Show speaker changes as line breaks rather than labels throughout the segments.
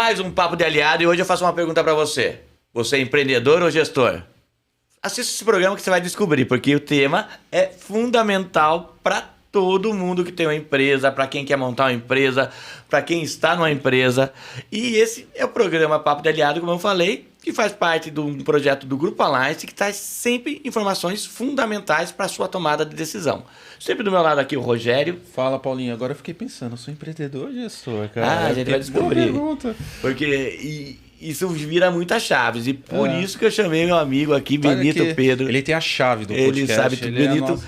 mais um Papo de Aliado e hoje eu faço uma pergunta para você. Você é empreendedor ou gestor? Assista esse programa que você vai descobrir, porque o tema é fundamental para todo mundo que tem uma empresa, para quem quer montar uma empresa, para quem está numa empresa. E esse é o programa Papo de Aliado, como eu falei, que faz parte de um projeto do Grupo Alliance, que traz sempre informações fundamentais para a sua tomada de decisão. Sempre do meu lado aqui o Rogério.
Fala, Paulinho. Agora eu fiquei pensando, eu sou empreendedor ou gestor, cara?
A gente vai descobrir. Porque isso vira muitas chaves. E por isso que eu chamei meu amigo aqui, Benito Pedro.
Ele tem a chave do podcast.
Ele sabe tudo. Benito...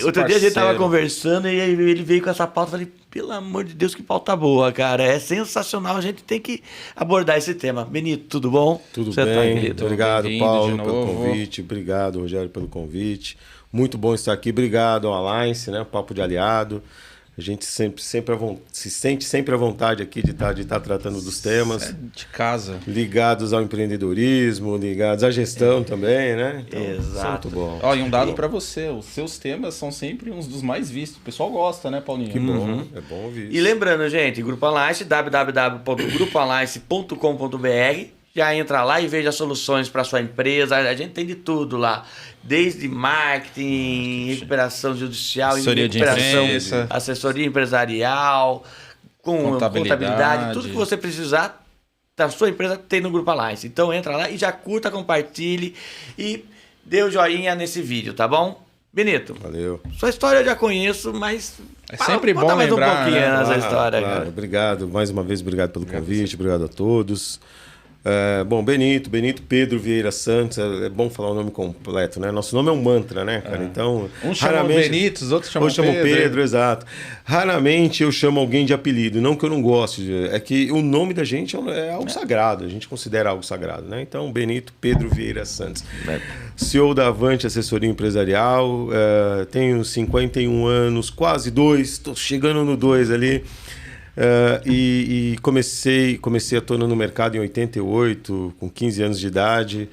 outro dia a gente tava conversando e ele veio com essa pauta. Falei, pelo amor de Deus, que pauta boa, cara. É sensacional, a gente tem que abordar esse tema. Benito, tudo bom?
Tudo bem, obrigado, Paulo, pelo convite. Obrigado, Rogério, pelo convite. Muito bom estar aqui. Obrigado ao Alliance, né? Papo de Aliado. A gente se sente sempre à vontade aqui de estar tratando dos temas.
De casa.
Ligados ao empreendedorismo, ligados à gestão também, né?
Então, exato.
Muito bom.
Ó, e um dado para você, os seus temas são sempre uns dos mais vistos. O pessoal gosta, né, Paulinho?
Que bom, é bom ouvir isso.
E lembrando, gente, Grupo Alliance, www.grupoalliance.com.br. Já entra lá e veja soluções para sua empresa. A gente tem de tudo lá. Desde marketing, recuperação judicial,
assessoria
recuperação,
de empresa,
assessoria empresarial, com contabilidade, tudo que você precisar da sua empresa tem no Grupo Alliance. Então entra lá e já curta, compartilhe e dê o joinha nesse vídeo, tá bom? Benito,
valeu.
Sua história eu já conheço, mas
é sempre bom
mais
lembrar,
um pouquinho nessa história.
Claro.
Cara.
Obrigado, mais uma vez, obrigado pelo convite, obrigado a todos. Bom, Benito Pedro Vieira Santos, é bom falar o nome completo, né? Nosso nome é um mantra, né, cara? Então,
uns chamam Benito, os outros chamam
Pedro, exato. Raramente eu chamo alguém de apelido, não que eu não goste, é que o nome da gente é algo sagrado, a gente considera algo sagrado, né? Então, Benito Pedro Vieira Santos, CEO da Avante Assessoria Empresarial, tenho 51 anos, quase 2, estou chegando no 2 ali. E comecei atuando no mercado em 88, com 15 anos de idade.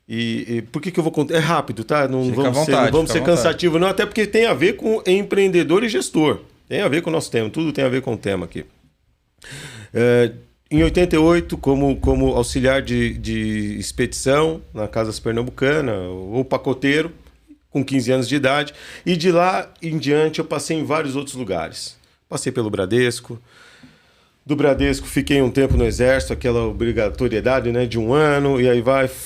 E por que eu vou contar? É rápido, tá? Não vamos ser cansativo, não, até porque tem a ver com empreendedor e gestor. Tem a ver com o nosso tema, tudo tem a ver com o tema aqui. Em 88, como auxiliar de expedição na Casas Pernambucana, ou pacoteiro, com 15 anos de idade. E de lá em diante eu passei em vários outros lugares. Passei pelo Bradesco. Do Bradesco fiquei um tempo no Exército, aquela obrigatoriedade, né, de 1 ano. E aí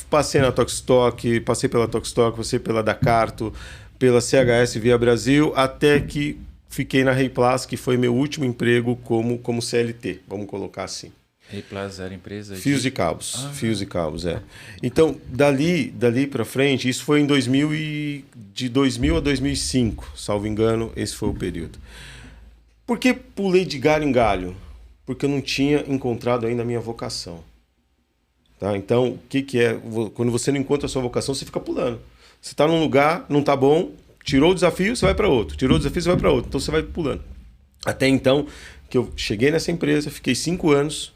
passei na Tokstok, passei pela Tokstok, passei pela Dacarto, pela CHS Via Brasil, até que fiquei na Reiplus, que foi meu último emprego como CLT, vamos colocar assim.
Reiplus era empresa?
Fios e cabos. Fios e cabos, é. Então, dali para frente, isso foi de 2000 a 2005, salvo engano, esse foi o período. Por que pulei de galho em galho? Porque eu não tinha encontrado ainda a minha vocação. Tá? Então, o que é? Quando você não encontra a sua vocação, você fica pulando. Você está num lugar, não está bom, tirou o desafio, você vai para outro. Tirou o desafio, você vai para outro. Então, você vai pulando. Até então, que eu cheguei nessa empresa, fiquei 5 anos,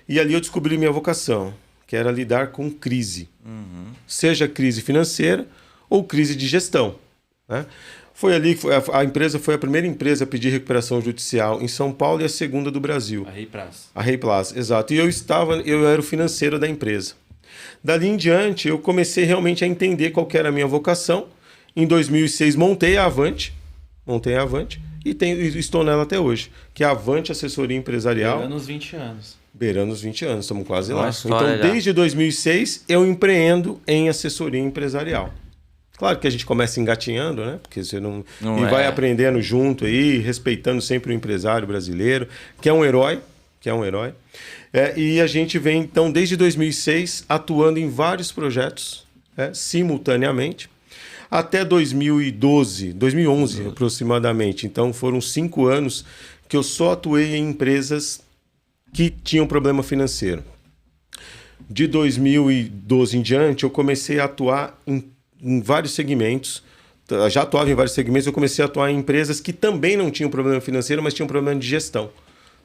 e ali eu descobri minha vocação, que era lidar com crise. Seja crise financeira ou crise de gestão, né? Foi ali que a empresa foi a primeira empresa a pedir recuperação judicial em São Paulo e a segunda do Brasil.
A Reiplus.
A Reiplus, exato. E eu era o financeiro da empresa. Dali em diante, eu comecei realmente a entender qual que era a minha vocação. Em 2006, montei a Avante e estou nela até hoje, que é a Avante Assessoria Empresarial.
Beirando os 20 anos.
Beirando os 20 anos, estamos quase lá.
Nossa,
então, desde 2006, eu empreendo em assessoria empresarial. Claro que a gente começa engatinhando, né? Porque você não vai aprendendo junto aí, respeitando sempre o empresário brasileiro, que é um herói. E a gente vem, então, desde 2006, atuando em vários projetos, simultaneamente, até 2011 aproximadamente. Então, foram 5 anos que eu só atuei em empresas que tinham problema financeiro. De 2012 em diante, eu comecei a atuar em vários segmentos. Já atuava em vários segmentos, eu comecei a atuar em empresas que também não tinham problema financeiro, mas tinham problema de gestão.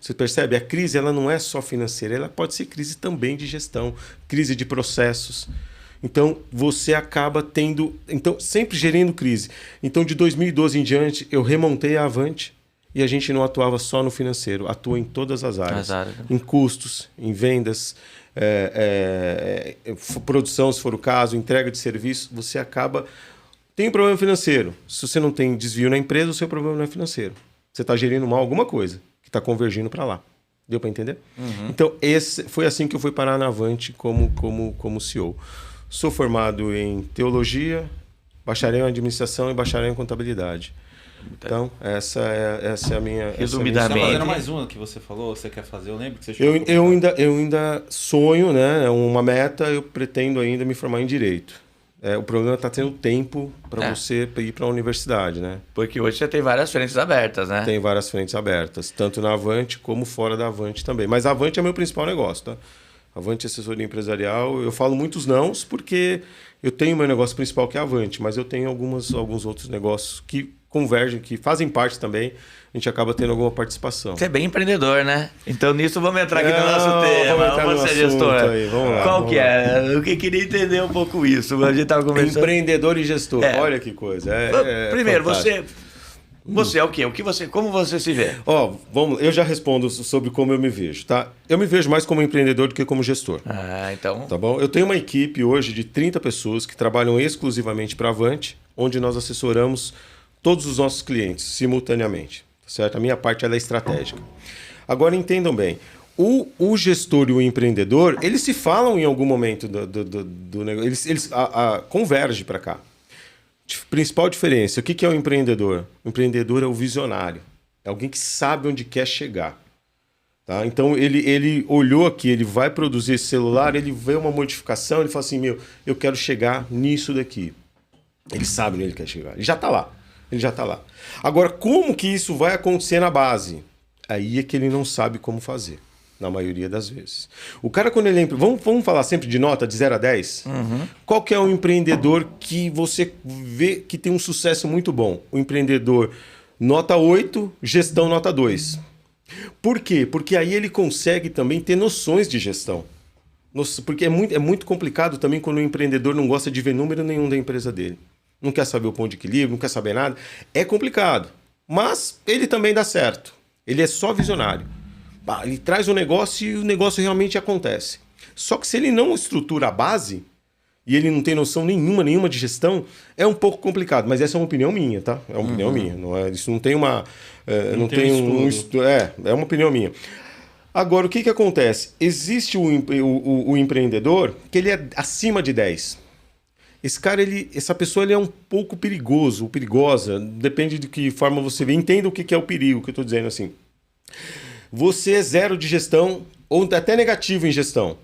Você percebe? A crise ela não é só financeira, ela pode ser crise também de gestão, crise de processos. Então, você acaba sempre gerindo crise. Então, de 2012 em diante, eu remontei a Avante E a gente não atuava só no financeiro, atua em todas as áreas.
Né?
Em custos, em vendas, produção, se for o caso, entrega de serviço. Você acaba... Tem um problema financeiro. Se você não tem desvio na empresa, o seu problema não é financeiro. Você está gerindo mal alguma coisa que está convergindo para lá. Deu para entender? Então, foi assim que eu fui parar na Avante como CEO. Sou formado em teologia, bacharel em administração e bacharel em contabilidade. Então, essa é a minha...
Resumidamente.
Você tá fazendo mais uma que você falou, você quer fazer? Eu lembro que você
chegou eu ainda sonho, né? É uma meta, eu pretendo ainda me formar em Direito. O problema está tendo tempo para você ir para a universidade, né?
Porque hoje você tem várias frentes abertas, né?
Tem várias frentes abertas, tanto na Avante como fora da Avante também. Mas a Avante é meu principal negócio, tá? Avante assessoria empresarial, eu falo muitos nãos porque eu tenho meu negócio principal que é a Avante, mas eu tenho alguns outros negócios que convergem, que fazem parte também, a gente acaba tendo alguma participação.
Você é bem empreendedor, né? Então nisso vamos entrar aqui no nosso tema. Vamos ser gestor.
Aí, vamos lá,
Qual que é? Eu queria entender um pouco isso. A gente tava conversando.
Empreendedor e gestor, olha que coisa.
Primeiro, você é o quê? Como você se vê?
Eu já respondo sobre como eu me vejo, tá? Eu me vejo mais como empreendedor do que como gestor.
Então.
Tá bom? Eu tenho uma equipe hoje de 30 pessoas que trabalham exclusivamente para a Avante, onde nós assessoramos todos os nossos clientes simultaneamente, certo? A minha parte ela é estratégica. Agora entendam bem, o gestor e o empreendedor, eles se falam em algum momento do negócio, eles convergem para cá. Principal diferença, o que é o empreendedor? O empreendedor é o visionário, é alguém que sabe onde quer chegar. Tá? Então ele olhou aqui, ele vai produzir esse celular, ele vê uma modificação, ele fala assim, eu quero chegar nisso daqui. Ele sabe onde ele quer chegar, ele já está lá. Agora, como que isso vai acontecer na base? Aí é que ele não sabe como fazer, na maioria das vezes. O cara, quando ele... Vamos falar sempre de nota, de 0 a 10? Qual que é o empreendedor que você vê que tem um sucesso muito bom? O empreendedor nota 8, gestão nota 2. Por quê? Porque aí ele consegue também ter noções de gestão. Porque é muito complicado também quando o empreendedor não gosta de ver número nenhum da empresa dele. Não quer saber o ponto de equilíbrio, não quer saber nada. É complicado. Mas ele também dá certo. Ele é só visionário. Ele traz o negócio e o negócio realmente acontece. Só que se ele não estrutura a base e ele não tem noção nenhuma de gestão, é um pouco complicado. Mas essa é uma opinião minha, tá? É uma opinião minha. Isso não tem uma... É uma opinião minha. Agora, o que acontece? Existe o empreendedor que ele é acima de 10. Essa pessoa ele é um pouco perigoso, ou perigosa, depende de que forma você vê. Entenda o que é o perigo, que eu estou dizendo assim. Você é 0 de gestão, ou até negativo em gestão.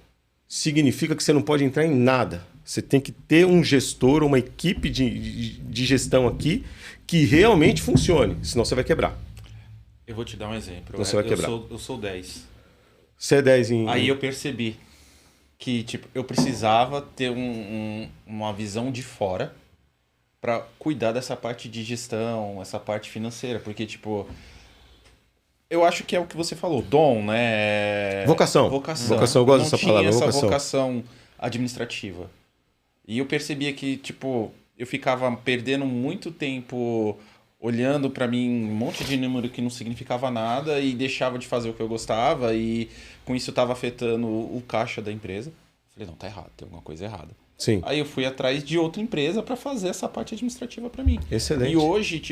Significa que você não pode entrar em nada. Você tem que ter um gestor, uma equipe de gestão aqui que realmente funcione, senão você vai quebrar.
Eu vou te dar um exemplo.
Você vai quebrar.
Eu sou 10.
Você é 10 em...
Aí eu percebi que eu precisava ter uma visão de fora para cuidar dessa parte de gestão, essa parte financeira, porque eu acho que é o que você falou, dom, né?
Vocação, eu gosto dessa palavra,
essa vocação administrativa. E eu percebia que, eu ficava perdendo muito tempo olhando para mim um monte de número que não significava nada e deixava de fazer o que eu gostava e com isso estava afetando o caixa da empresa. Falei, não, tá errado, tem alguma coisa errada.
Sim.
Aí eu fui atrás de outra empresa para fazer essa parte administrativa para mim.
Excelente.
E hoje,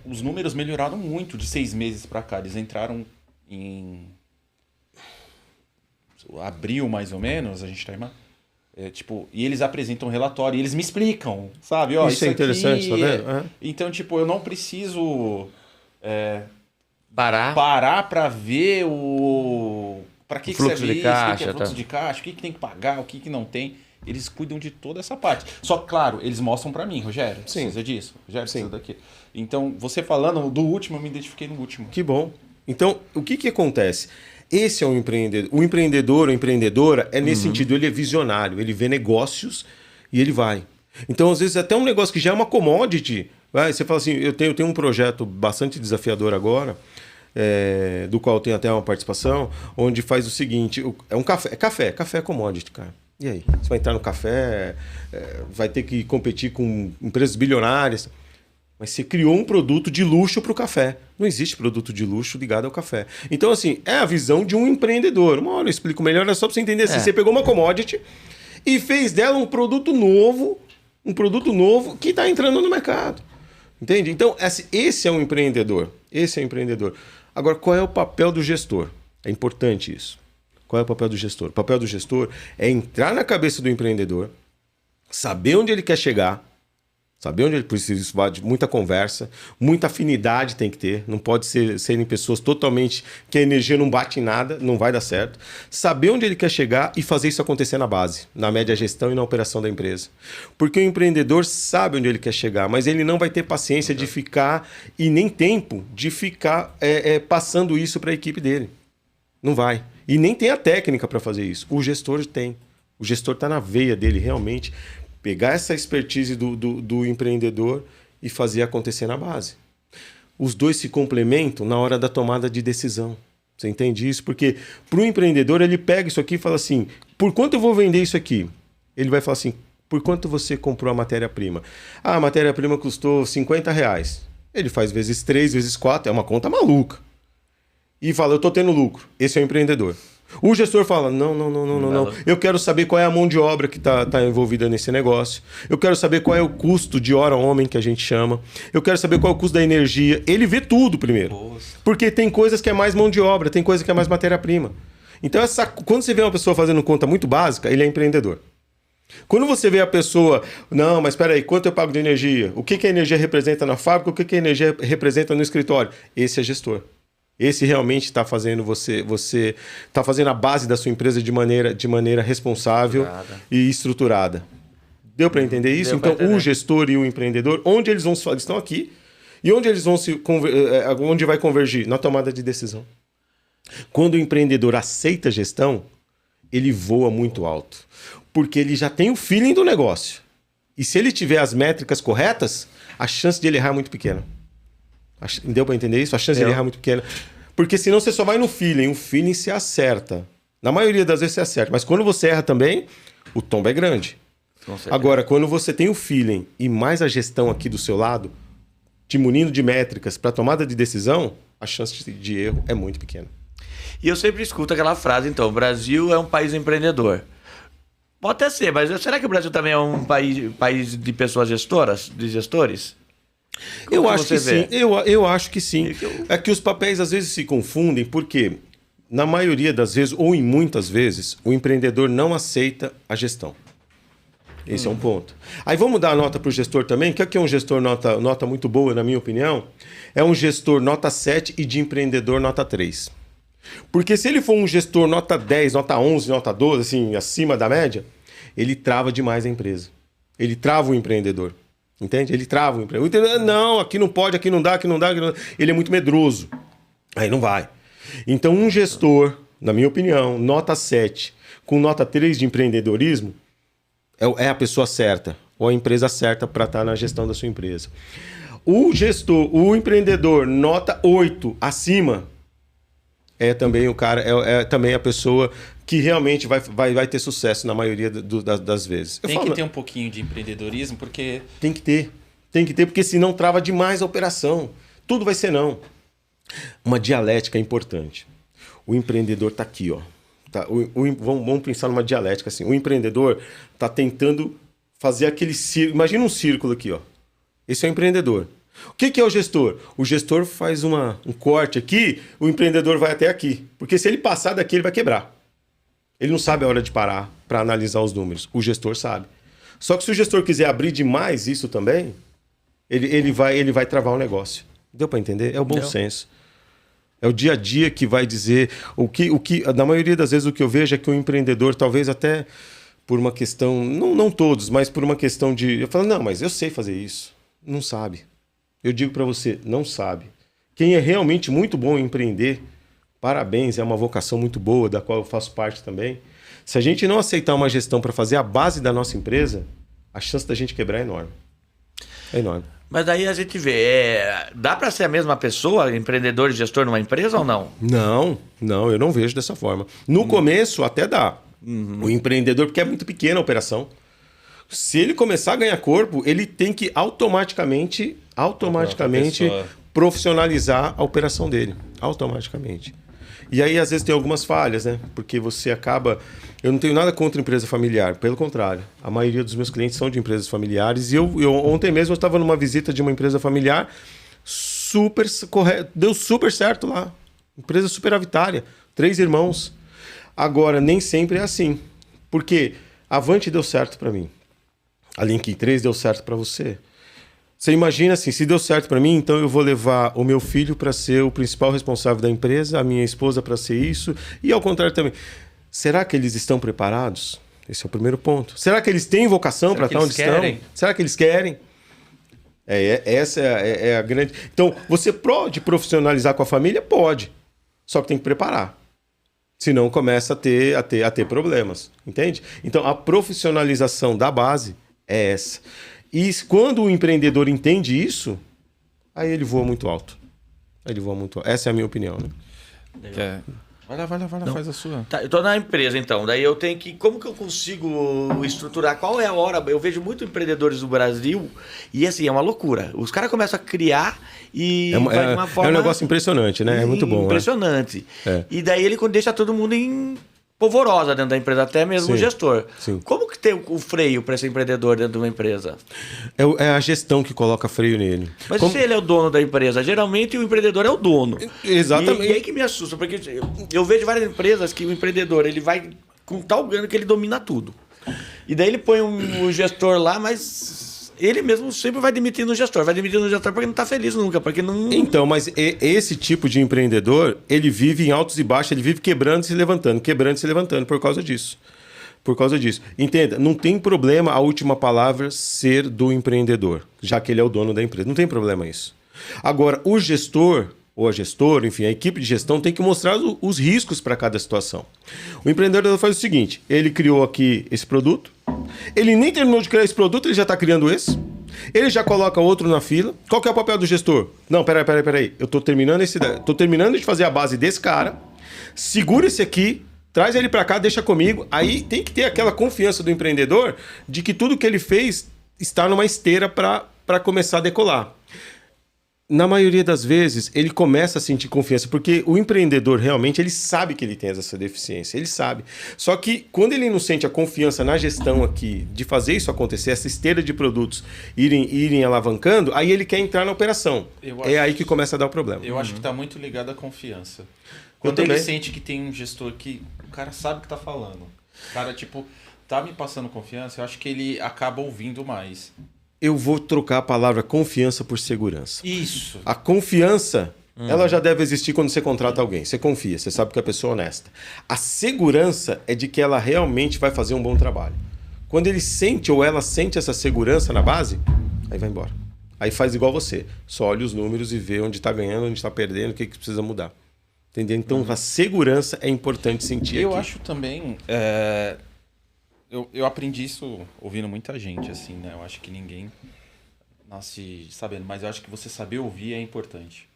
os números melhoraram muito de 6 meses para cá. Eles entraram em abril, mais ou menos, a gente tá e eles apresentam um relatório e eles me explicam, sabe?
Isso é interessante, tá vendo?
Então, eu não preciso
parar
para ver para que
fluxo
serve
de
isso,
caixa,
o que é fluxo de caixa, o que tem que pagar, o que não tem. Eles cuidam de toda essa parte. Só que, claro, eles mostram para mim, Rogério, precisa disso, Rogério, precisa daquilo. Então, você falando do último, eu me identifiquei no último.
Que bom. Então, o que acontece? Esse é o empreendedor. O empreendedor ou empreendedora é nesse sentido, ele é visionário, ele vê negócios e ele vai. Então, às vezes, até um negócio que já é uma commodity, você fala assim, eu tenho um projeto bastante desafiador agora, do qual eu tenho até uma participação, onde faz o seguinte, é um café, café é commodity, cara. E aí? Você vai entrar no café, vai ter que competir com empresas bilionárias. Mas você criou um produto de luxo para o café. Não existe produto de luxo ligado ao café. Então, assim, é a visão de um empreendedor. Uma hora eu explico melhor, é só para você entender. Assim, você pegou uma commodity e fez dela um produto novo que está entrando no mercado. Entende? Então, esse é um empreendedor. Esse é um empreendedor. Agora, qual é o papel do gestor? É importante isso. Qual é o papel do gestor? O papel do gestor é entrar na cabeça do empreendedor, saber onde ele quer chegar, saber onde ele precisa, isso vai de muita conversa, muita afinidade tem que ter, não pode serem pessoas totalmente que a energia não bate em nada, não vai dar certo. Saber onde ele quer chegar e fazer isso acontecer na base, na média gestão e na operação da empresa. Porque o empreendedor sabe onde ele quer chegar, mas ele não vai ter paciência de ficar e nem tempo de ficar passando isso para a equipe dele. Não vai. E nem tem a técnica para fazer isso. O gestor tem. O gestor está na veia dele realmente pegar essa expertise do empreendedor e fazer acontecer na base. Os dois se complementam na hora da tomada de decisão. Você entende isso? Porque para o empreendedor, ele pega isso aqui e fala assim, por quanto eu vou vender isso aqui? Ele vai falar assim, por quanto você comprou a matéria-prima? Ah, a matéria-prima custou R$50. Ele faz vezes 3, vezes 4, é uma conta maluca. E fala, eu estou tendo lucro. Esse é o empreendedor. O gestor fala, não. Eu quero saber qual é a mão de obra que tá envolvida nesse negócio. Eu quero saber qual é o custo de hora homem que a gente chama. Eu quero saber qual é o custo da energia. Ele vê tudo primeiro. Nossa. Porque tem coisas que é mais mão de obra, tem coisas que é mais matéria-prima. Então, quando você vê uma pessoa fazendo conta muito básica, ele é empreendedor. Quando você vê a pessoa, não, mas espera aí, quanto eu pago de energia? O que a energia representa na fábrica? O que a energia representa no escritório? Esse é gestor. Esse realmente está fazendo você está fazendo a base da sua empresa de maneira responsável e estruturada. Deu para entender isso?
Deu
então, o gestor e o empreendedor, onde eles estão aqui e onde eles vão onde vai convergir? Na tomada de decisão. Quando o empreendedor aceita a gestão, ele voa muito alto, porque ele já tem o feeling do negócio. E se ele tiver as métricas corretas, a chance de ele errar é muito pequena. Deu para entender isso? A chance de ele errar é muito pequena. Porque senão você só vai no feeling. O feeling se acerta. Na maioria das vezes você acerta. Mas quando você erra também, o tombo é grande. Agora, quando você tem o feeling e mais a gestão aqui do seu lado, te munindo de métricas para tomada de decisão, a chance de erro é muito pequena.
E eu sempre escuto aquela frase, então, o Brasil é um país empreendedor. Pode até ser, mas será que o Brasil também é um país de pessoas gestoras, de gestores?
Eu acho que sim. Eu acho que sim. É que os papéis às vezes se confundem porque, na maioria das vezes, ou em muitas vezes, o empreendedor não aceita a gestão. Esse é um ponto. Aí vamos dar a nota para o gestor também. O que é um gestor nota muito boa, na minha opinião? É um gestor nota 7 e de empreendedor nota 3. Porque se ele for um gestor nota 10, nota 11, nota 12, assim, acima da média, ele trava demais a empresa. Ele trava o empreendedor. Entende? Ele trava o empreendedor. Não, aqui não pode, aqui não dá, aqui não dá, aqui não dá. Ele é muito medroso. Aí não vai. Então, um gestor, na minha opinião, nota 7, com nota 3 de empreendedorismo, é a pessoa certa, ou a empresa certa para estar na gestão da sua empresa. O empreendedor, nota 8 acima, é também o cara, é também a pessoa que realmente vai ter sucesso na maioria das vezes.
Tem que ter um pouquinho de empreendedorismo, porque...
Tem que ter, porque senão trava demais a operação. Tudo vai ser não. Uma dialética é importante. O empreendedor está aqui, ó. Vamos pensar numa dialética assim. O empreendedor está tentando fazer aquele círculo. Imagina um círculo aqui, ó. Esse é o empreendedor. O que é o gestor? O gestor faz um corte aqui, o empreendedor vai até aqui. Porque se ele passar daqui, ele vai quebrar. Ele não sabe a hora de parar para analisar os números. O gestor sabe. Só que se o gestor quiser abrir demais isso também, ele vai travar o negócio. Deu para entender? É o bom senso. É o dia a dia que vai dizer... Na maioria das vezes o que eu vejo é que o empreendedor, talvez até por uma questão... Não todos, mas por uma questão de... Eu falo, não, mas eu sei fazer isso. Não sabe. Eu digo para você, não sabe. Quem é realmente muito bom em empreender... Parabéns, é uma vocação muito boa, da qual eu faço parte também. Se a gente não aceitar uma gestão para fazer a base da nossa empresa, a chance da gente quebrar é enorme. É enorme.
Mas daí a gente vê, dá para ser a mesma pessoa, empreendedor e gestor numa empresa ou não?
Não, eu não vejo dessa forma. No começo até dá. O empreendedor, porque é muito pequena a operação. Se ele começar a ganhar corpo, ele tem que automaticamente automaticamente profissionalizar a operação dele. Automaticamente. E aí, às vezes, tem algumas falhas, né? Porque você acaba... Eu não tenho nada contra empresa familiar, pelo contrário. A maioria dos meus clientes são de empresas familiares. E ontem mesmo eu estava numa visita de uma empresa familiar super correto, deu super certo lá. Empresa superavitária, 3 irmãos. Agora, nem sempre é assim. Porque a Avante deu certo para mim. A Link 3 deu certo para você. Você imagina assim, se deu certo para mim, então eu vou levar o meu filho para ser o principal responsável da empresa, a minha esposa para ser isso, e ao contrário também. Será que eles estão preparados? Esse é o primeiro ponto. Será que eles têm vocação para estar onde estão? Será que eles querem? Essa é a grande... Então, você pode profissionalizar com a família? Pode. Só que tem que preparar. Senão começa a ter problemas. Entende? Então, a profissionalização da base é essa. E quando o empreendedor entende isso, aí ele voa muito alto. Essa é a minha opinião, né?
Vai lá, faz a sua.
Tá, eu tô na empresa, então. Daí eu tenho que... Como que eu consigo estruturar? Qual é a hora? Eu vejo muitos empreendedores do Brasil e, assim, é uma loucura. Os caras começam a criar e vai de uma forma...
É um negócio impressionante, né? É muito bom.
Impressionante. E daí ele deixa todo mundo em polvorosa dentro da empresa, até mesmo o gestor.
Sim.
Como que tem o freio para esse empreendedor dentro de uma empresa?
É a gestão que coloca freio nele.
Mas se ele é o dono da empresa? Geralmente o empreendedor é o dono.
Exatamente.
E aí que me assusta, porque eu vejo várias empresas que o empreendedor ele vai com tal grana que ele domina tudo. E daí ele põe um gestor lá, mas ele mesmo sempre vai demitindo o gestor. Vai demitindo o gestor porque não está feliz nunca. Porque não...
Então, mas esse tipo de empreendedor, ele vive em altos e baixos, ele vive quebrando e se levantando por causa disso. Entenda, não tem problema a última palavra ser do empreendedor, já que ele é o dono da empresa. Não tem problema isso. Agora, o gestor ou a gestora, enfim, a equipe de gestão tem que mostrar os riscos para cada situação. O empreendedor faz o seguinte, ele criou aqui esse produto, ele nem terminou de criar esse produto, ele já está criando esse, ele já coloca outro na fila. Qual que é o papel do gestor? Não, peraí, eu estou terminando de fazer a base desse cara, segura esse aqui, traz ele para cá, deixa comigo. Aí tem que ter aquela confiança do empreendedor de que tudo que ele fez está numa esteira para começar a decolar. Na maioria das vezes, ele começa a sentir confiança, porque o empreendedor realmente ele sabe que ele tem essa deficiência, ele sabe. Só que quando ele não sente a confiança na gestão aqui de fazer isso acontecer, essa esteira de produtos irem alavancando, aí ele quer entrar na operação. É aí que começa a dar o problema.
Eu acho que está muito ligado à confiança. Quando ele sente que tem um gestor que o cara sabe o que está falando, o cara, tá me passando confiança, eu acho que ele acaba ouvindo mais.
Eu vou trocar a palavra confiança por segurança.
Isso.
A confiança, ela já deve existir quando você contrata alguém. Você confia, você sabe que a pessoa é honesta. A segurança é de que ela realmente vai fazer um bom trabalho. Quando ele sente ou ela sente essa segurança na base, aí vai embora. Aí faz igual você. Só olha os números e vê onde está ganhando, onde está perdendo, o que precisa mudar. Entendeu? Então, a segurança é importante sentir
eu
aqui.
Acho também... Eu aprendi isso ouvindo muita gente, assim, né? Eu acho que ninguém nasce sabendo, mas eu acho que você saber ouvir é importante.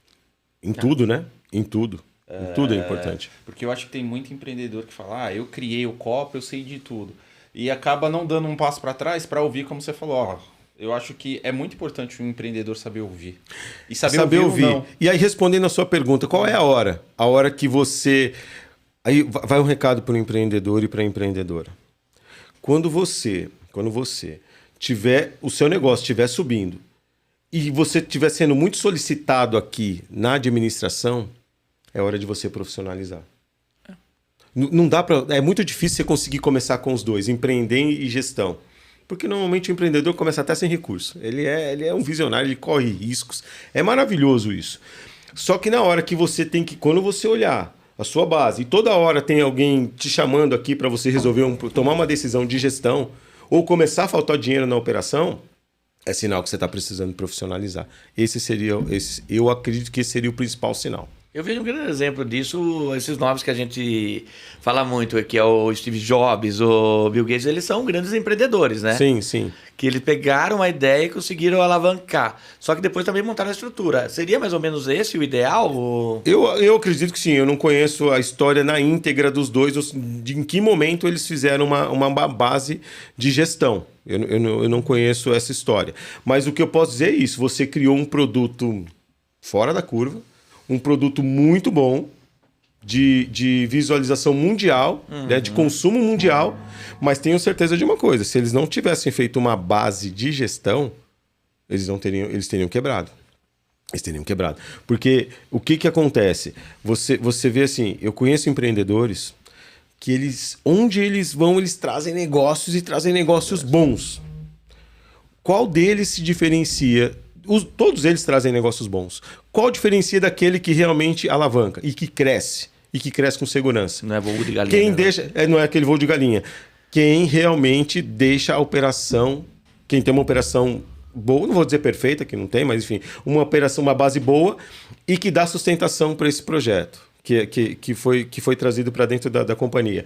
Em tudo, né? Em tudo. Em tudo é importante.
Porque eu acho que tem muito empreendedor que fala, eu criei o copo, eu sei de tudo. E acaba não dando um passo para trás para ouvir, como você falou. Eu acho que é muito importante um empreendedor saber ouvir. E saber ouvir. Não.
E aí, respondendo a sua pergunta, qual é a hora? A hora que você... Aí vai um recado para o empreendedor e para a empreendedora. Quando você tiver o seu negócio estiver subindo e você estiver sendo muito solicitado aqui na administração, é hora de você profissionalizar. Não dá para, é muito difícil você conseguir começar com os dois, empreender e gestão. Porque normalmente o empreendedor começa até sem recurso. Ele é um visionário, ele corre riscos. É maravilhoso isso. Só que na hora que você tem que, quando você olhar a sua base, e toda hora tem alguém te chamando aqui para você resolver tomar uma decisão de gestão ou começar a faltar dinheiro na operação, é sinal que você está precisando profissionalizar. Eu acredito que esse seria o principal sinal.
Eu vejo um grande exemplo disso, esses nomes que a gente fala muito, que é o Steve Jobs, o Bill Gates, eles são grandes empreendedores, né?
Sim, sim.
Que eles pegaram uma ideia e conseguiram alavancar. Só que depois também montaram a estrutura. Seria mais ou menos esse o ideal?
Eu acredito que sim. Eu não conheço a história na íntegra dos dois, de em que momento eles fizeram uma base de gestão. Eu não conheço essa história. Mas o que eu posso dizer é isso. Você criou um produto fora da curva, um produto muito bom, de visualização mundial, né, de consumo mundial, mas tenho certeza de uma coisa, se eles não tivessem feito uma base de gestão, eles teriam quebrado. Eles teriam quebrado. Porque o que acontece? Você vê assim, eu conheço empreendedores que onde eles vão, eles trazem negócios e trazem negócios bons. Qual deles se diferencia? Todos eles trazem negócios bons. Qual diferencia daquele que realmente alavanca e que cresce? E que cresce com segurança?
Não é voo de galinha.
Quem deixa, não é aquele voo de galinha. Quem realmente deixa a operação, quem tem uma operação boa, não vou dizer perfeita, que não tem, mas enfim, uma operação, uma base boa e que dá sustentação para esse projeto, que foi trazido para dentro da companhia.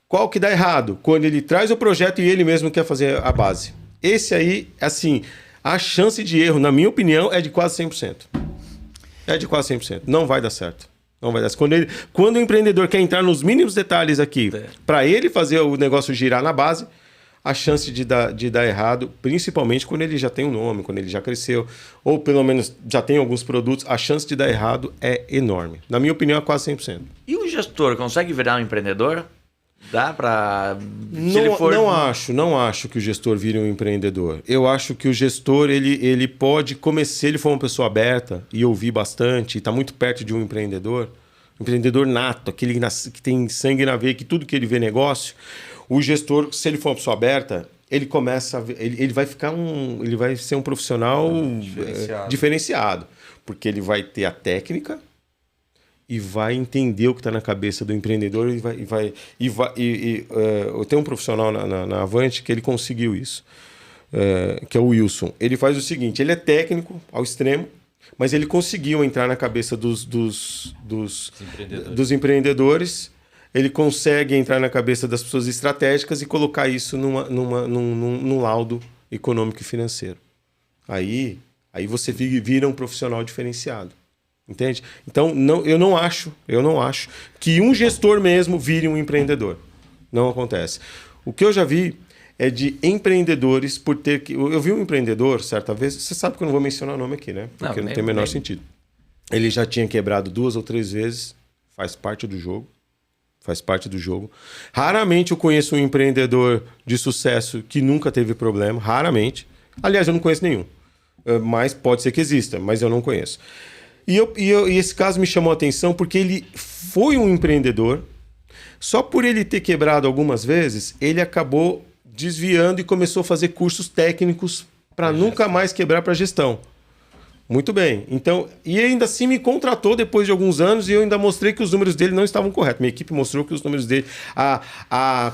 Qual que dá errado? Quando ele traz o projeto e ele mesmo quer fazer a base. Esse aí, assim, a chance de erro, na minha opinião, é de quase 100%. É de quase 100%. Não vai dar certo. Não vai dar certo. Quando o empreendedor quer entrar nos mínimos detalhes aqui, para ele fazer o negócio girar na base, a chance de dar errado, principalmente quando ele já tem um nome, quando ele já cresceu, ou pelo menos já tem alguns produtos, a chance de dar errado é enorme. Na minha opinião, é quase 100%.
E o gestor consegue virar um empreendedor? Dá para...
Não acho que o gestor vire um empreendedor. Eu acho que o gestor, ele pode começar, se ele for uma pessoa aberta e ouvir bastante, e está muito perto de um empreendedor nato, aquele que tem sangue na veia, que tudo que ele vê negócio, o gestor, se ele for uma pessoa aberta, ele começa a ver, ele vai ser um profissional diferenciado, porque ele vai ter a técnica e vai entender o que está na cabeça do empreendedor eu tenho um profissional na Avante que ele conseguiu isso, que é o Wilson. Ele faz o seguinte, ele é técnico ao extremo, mas ele conseguiu entrar na cabeça dos empreendedores, ele consegue entrar na cabeça das pessoas estratégicas e colocar isso num laudo econômico e financeiro. Aí você vira um profissional diferenciado. Entende? Então, eu não acho que um gestor mesmo vire um empreendedor. Não acontece. O que eu já vi é de empreendedores por ter que... Eu vi um empreendedor, certa vez, você sabe que eu não vou mencionar o nome aqui, né? Porque não tem o menor sentido. Ele já tinha quebrado 2 ou 3 vezes, faz parte do jogo. Raramente eu conheço um empreendedor de sucesso que nunca teve problema, raramente. Aliás, eu não conheço nenhum. Mas pode ser que exista, mas eu não conheço. E esse caso me chamou a atenção porque ele foi um empreendedor. Só por ele ter quebrado algumas vezes, ele acabou desviando e começou a fazer cursos técnicos para nunca mais quebrar para gestão. Muito bem. Então, e ainda assim me contratou depois de alguns anos e eu ainda mostrei que os números dele não estavam corretos. Minha equipe mostrou que os números dele,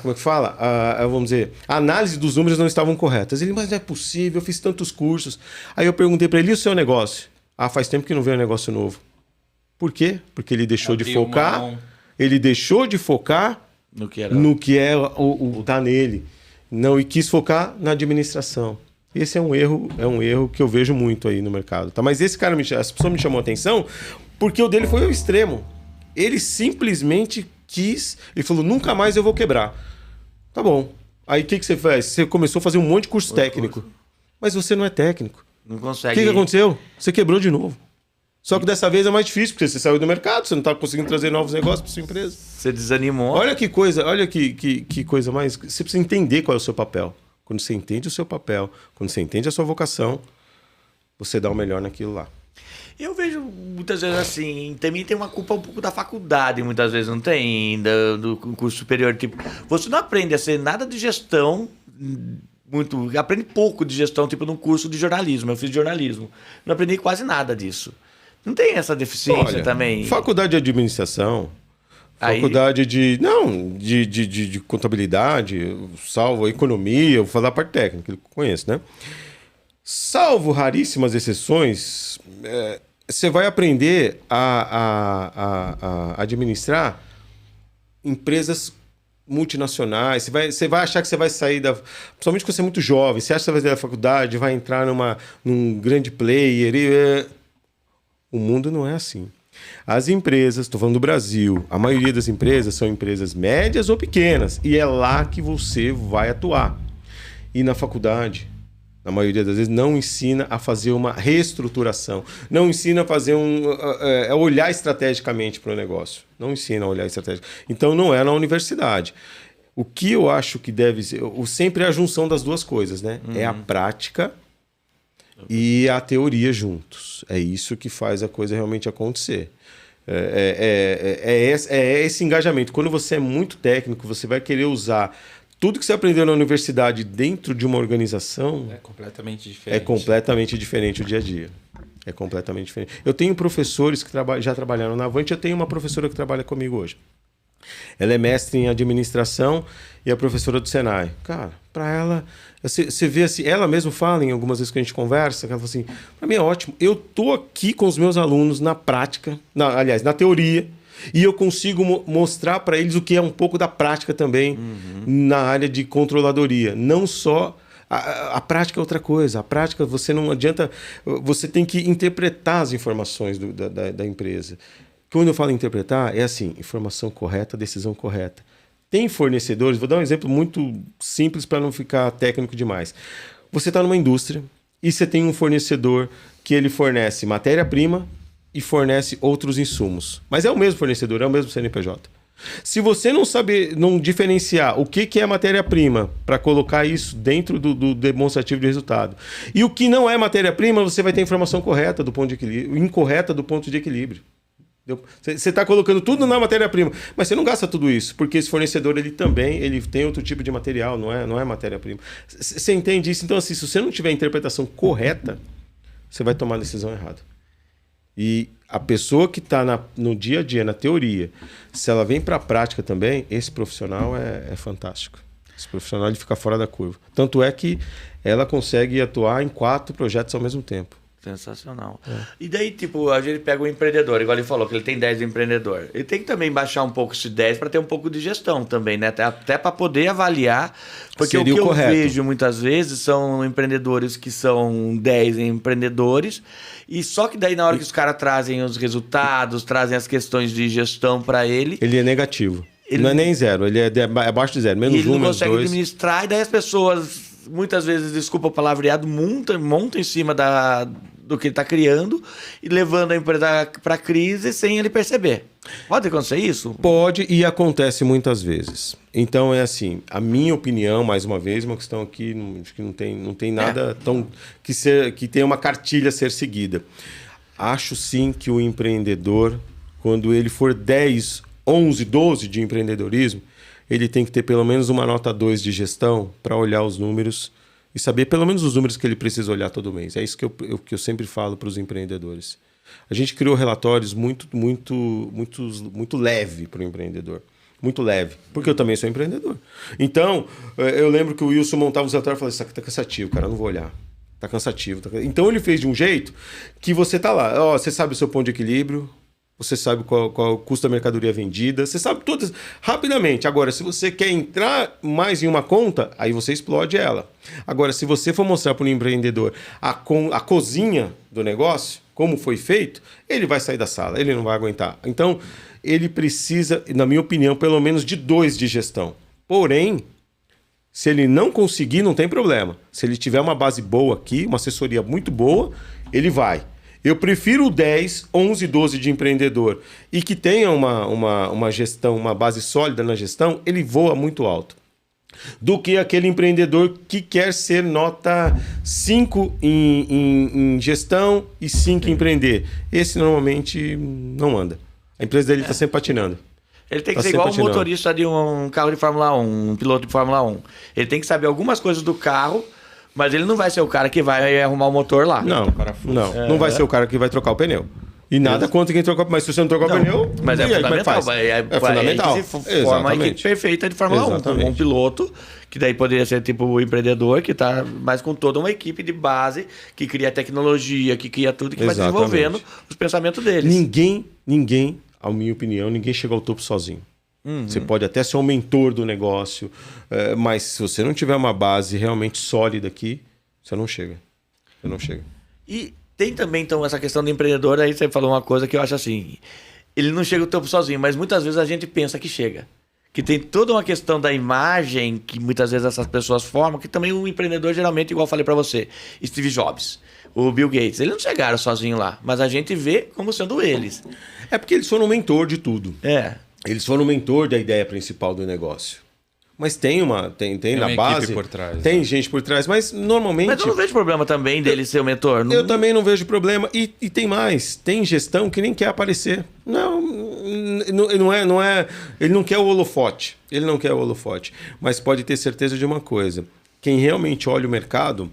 como é que fala? Vamos dizer, a análise dos números não estavam corretas. Ele, mas não é possível, eu fiz tantos cursos. Aí eu perguntei para ele, e o seu negócio? Faz tempo que não vem um negócio novo. Por quê? Porque ele deixou de focar. Ele deixou de focar no que é o tá nele. Não, e quis focar na administração. Esse é um erro que eu vejo muito aí no mercado. Tá? Mas essa pessoa me chamou a atenção porque o dele foi ao extremo. Ele simplesmente quis, ele falou, nunca mais eu vou quebrar. Tá bom. Aí o que você faz? Você começou a fazer um monte de curso técnico. Mas você não é técnico.
Não consegue.
O que aconteceu? Você quebrou de novo. Só que dessa vez é mais difícil, porque você saiu do mercado, você não está conseguindo trazer novos negócios para sua empresa.
Você desanimou.
Olha que coisa mais... Você precisa entender qual é o seu papel. Quando você entende o seu papel, quando você entende a sua vocação, você dá o melhor naquilo lá.
Eu vejo muitas vezes assim, também tem uma culpa um pouco da faculdade, muitas vezes não tem, do curso superior. Tipo, você não aprende a ser nada de gestão... aprende pouco de gestão, tipo num curso de jornalismo. Eu fiz jornalismo. Não aprendi quase nada disso. Não tem essa deficiência também?
Faculdade de administração, faculdade de contabilidade, salvo a economia, eu vou falar a parte técnica, que eu conheço, né? Salvo raríssimas exceções, você vai aprender a administrar empresas multinacionais. Você vai achar que você vai sair da... Principalmente quando você é muito jovem. Você acha que você vai sair da faculdade, vai entrar num grande player. O mundo não é assim. As empresas, estou falando do Brasil, a maioria das empresas são empresas médias ou pequenas. E é lá que você vai atuar. E na faculdade, na maioria das vezes, não ensina a fazer uma reestruturação. Não ensina a fazer olhar estrategicamente para o negócio. Não ensina a olhar estrategicamente. Então, não é na universidade. O que eu acho que deve ser... Sempre é a junção das duas coisas, né? É a prática e a teoria juntos. É isso que faz a coisa realmente acontecer. É esse engajamento. Quando você é muito técnico, você vai querer usar tudo que você aprendeu na universidade dentro de uma organização.
É completamente diferente.
É completamente diferente o dia a dia. É completamente diferente. Eu tenho professores que já trabalharam na Avante. Eu tenho uma professora que trabalha comigo hoje. Ela é mestre em administração e é professora do Senai. Cara, para ela, você vê assim, ela mesma fala em algumas vezes que a gente conversa, ela fala assim, para mim é ótimo, eu tô aqui com os meus alunos na prática, aliás, na teoria, e eu consigo mostrar para eles o que é um pouco da prática também na área de controladoria. Não só... A prática é outra coisa. A prática, você não adianta... Você tem que interpretar as informações da empresa. Quando eu falo interpretar, é assim, informação correta, decisão correta. Tem fornecedores, vou dar um exemplo muito simples para não ficar técnico demais. Você está numa indústria e você tem um fornecedor que ele fornece matéria-prima e fornece outros insumos. Mas é o mesmo fornecedor, é o mesmo CNPJ. Se você não saber, não diferenciar o que é matéria-prima para colocar isso dentro do demonstrativo de resultado e o que não é matéria-prima, você vai ter a informação correta do ponto de equilíbrio, incorreta do ponto de equilíbrio. Você está colocando tudo na matéria-prima, mas você não gasta tudo isso, porque esse fornecedor ele tem outro tipo de material, não é matéria-prima. Você entende isso? Então, assim, se você não tiver a interpretação correta, você vai tomar a decisão errada. E a pessoa que está no dia a dia, na teoria, se ela vem para a prática também, esse profissional é fantástico. Esse profissional ele fica fora da curva. Tanto é que ela consegue atuar em 4 projetos ao mesmo tempo.
Sensacional. E daí, tipo, a gente pega o empreendedor, igual ele falou, que ele tem 10 empreendedor. Ele tem que também baixar um pouco esse 10 para ter um pouco de gestão também, né? Até para poder avaliar. Porque
seria
o que eu
correto.
vejo muitas vezes são empreendedores que são 10 empreendedores, e só que daí na hora que os caras trazem os resultados, trazem as questões de gestão para ele...
Ele é negativo. Ele não é nem zero, ele é abaixo de zero, menos 1,
ele não
menos
consegue
2.
administrar, e daí as pessoas... Muitas vezes, desculpa o palavreado, monta em cima do que ele está criando e levando a empresa para a crise sem ele perceber. Pode acontecer isso?
Pode e acontece muitas vezes. Então é assim, a minha opinião, mais uma vez, uma questão aqui, acho que não tem nada tão que tenha uma cartilha a ser seguida. Acho sim que o empreendedor, quando ele for 10, 11, 12 de empreendedorismo, ele tem que ter pelo menos uma nota 2 de gestão para olhar os números e saber pelo menos os números que ele precisa olhar todo mês. É isso que eu sempre falo para os empreendedores. A gente criou relatórios muito leve para o empreendedor. Muito leve, porque eu também sou empreendedor. Então, eu lembro que o Wilson montava os relatórios e falava, isso aqui tá cansativo, cara, eu não vou olhar. Tá cansativo. Então ele fez de um jeito que você tá lá, você sabe o seu ponto de equilíbrio, você sabe qual é o custo da mercadoria vendida, você sabe todas rapidamente. Agora, se você quer entrar mais em uma conta, aí você explode ela. Agora, se você for mostrar para o empreendedor a cozinha do negócio, como foi feito, ele vai sair da sala, ele não vai aguentar. Então, ele precisa, na minha opinião, pelo menos de 2 de gestão. Porém, se ele não conseguir, não tem problema. Se ele tiver uma base boa aqui, uma assessoria muito boa, ele vai. Eu prefiro 10, 11, 12 de empreendedor e que tenha uma gestão, uma base sólida na gestão, ele voa muito alto. Do que aquele empreendedor que quer ser nota 5 em gestão e 5 em empreender. Esse normalmente não anda. A empresa dele está sempre patinando.
Ele tem que ser igual um motorista de um carro de Fórmula 1, um piloto de Fórmula 1. Ele tem que saber algumas coisas do carro, mas ele não vai ser o cara que vai arrumar o motor lá.
Não vai ser o cara que vai trocar o pneu. E nada contra quem troca, mas se você não trocar o pneu,
mas é fundamental.
É fundamental.
Aí que se forma a equipe perfeita de Fórmula 1, com um piloto, que daí poderia ser tipo o empreendedor, que tá mais com toda uma equipe de base, que cria tecnologia, que cria tudo, que vai desenvolvendo os pensamentos deles.
Ninguém, a minha opinião, ninguém chega ao topo sozinho. Você pode até ser um mentor do negócio, mas se você não tiver uma base realmente sólida aqui, você não chega. Você não chega.
E tem também, então, essa questão do empreendedor, aí você falou uma coisa que eu acho assim, ele não chega ao topo sozinho, mas muitas vezes a gente pensa que chega. Que tem toda uma questão da imagem que muitas vezes essas pessoas formam, que também o empreendedor geralmente, igual eu falei para você, Steve Jobs, o Bill Gates, eles não chegaram sozinhos lá, mas a gente vê como sendo eles.
É porque eles foram o mentor de tudo. Eles foram o mentor da ideia principal do negócio. Mas tem na base,
por trás,
tem gente por trás, mas normalmente...
Mas eu não vejo problema também dele ser o mentor.
Eu também não vejo problema. E tem mais, tem gestão que nem quer aparecer. Não é... Ele não quer o holofote. Ele não quer o holofote. Mas pode ter certeza de uma coisa. Quem realmente olha o mercado...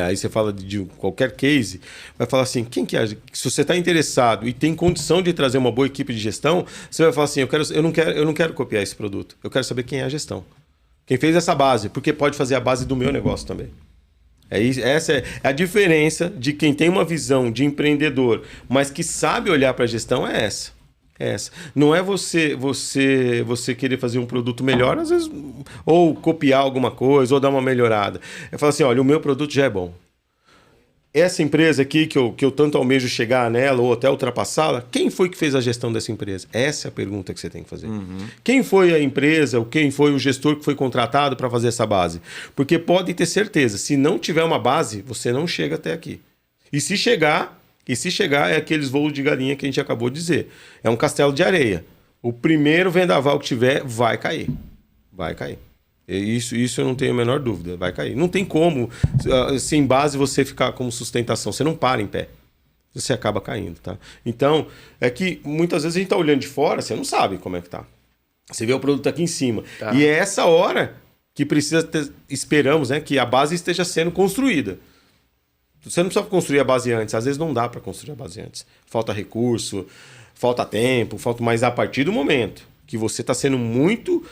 aí você fala de qualquer case, vai falar assim, quem que é? Se você está interessado e tem condição de trazer uma boa equipe de gestão, você vai falar assim, eu não quero copiar esse produto, eu quero saber quem é a gestão. Quem fez essa base, porque pode fazer a base do meu negócio também. Essa é a diferença de quem tem uma visão de empreendedor, mas que sabe olhar para a gestão, é essa. Não é você querer fazer um produto melhor, às vezes, ou copiar alguma coisa, ou dar uma melhorada. É falar assim, olha, o meu produto já é bom. Essa empresa aqui, que eu tanto almejo chegar nela, ou até ultrapassá-la, quem foi que fez a gestão dessa empresa? Essa é a pergunta que você tem que fazer. Quem foi a empresa, ou quem foi o gestor que foi contratado para fazer essa base? Porque pode ter certeza, se não tiver uma base, você não chega até aqui. E se chegar, é aqueles voos de galinha que a gente acabou de dizer. É um castelo de areia. O primeiro vendaval que tiver, vai cair. Vai cair. Isso eu não tenho a menor dúvida. Vai cair. Não tem como, sem base, você ficar como sustentação. Você não para em pé. Você acaba caindo, tá? Então, é que muitas vezes a gente tá olhando de fora, você não sabe como é que tá. Você vê o produto aqui em cima. Tá. E é essa hora que esperamos, né, que a base esteja sendo construída. Você não precisa construir a base antes. Às vezes não dá para construir a base antes. Falta recurso, falta tempo, mas a partir do momento que você está sendo muito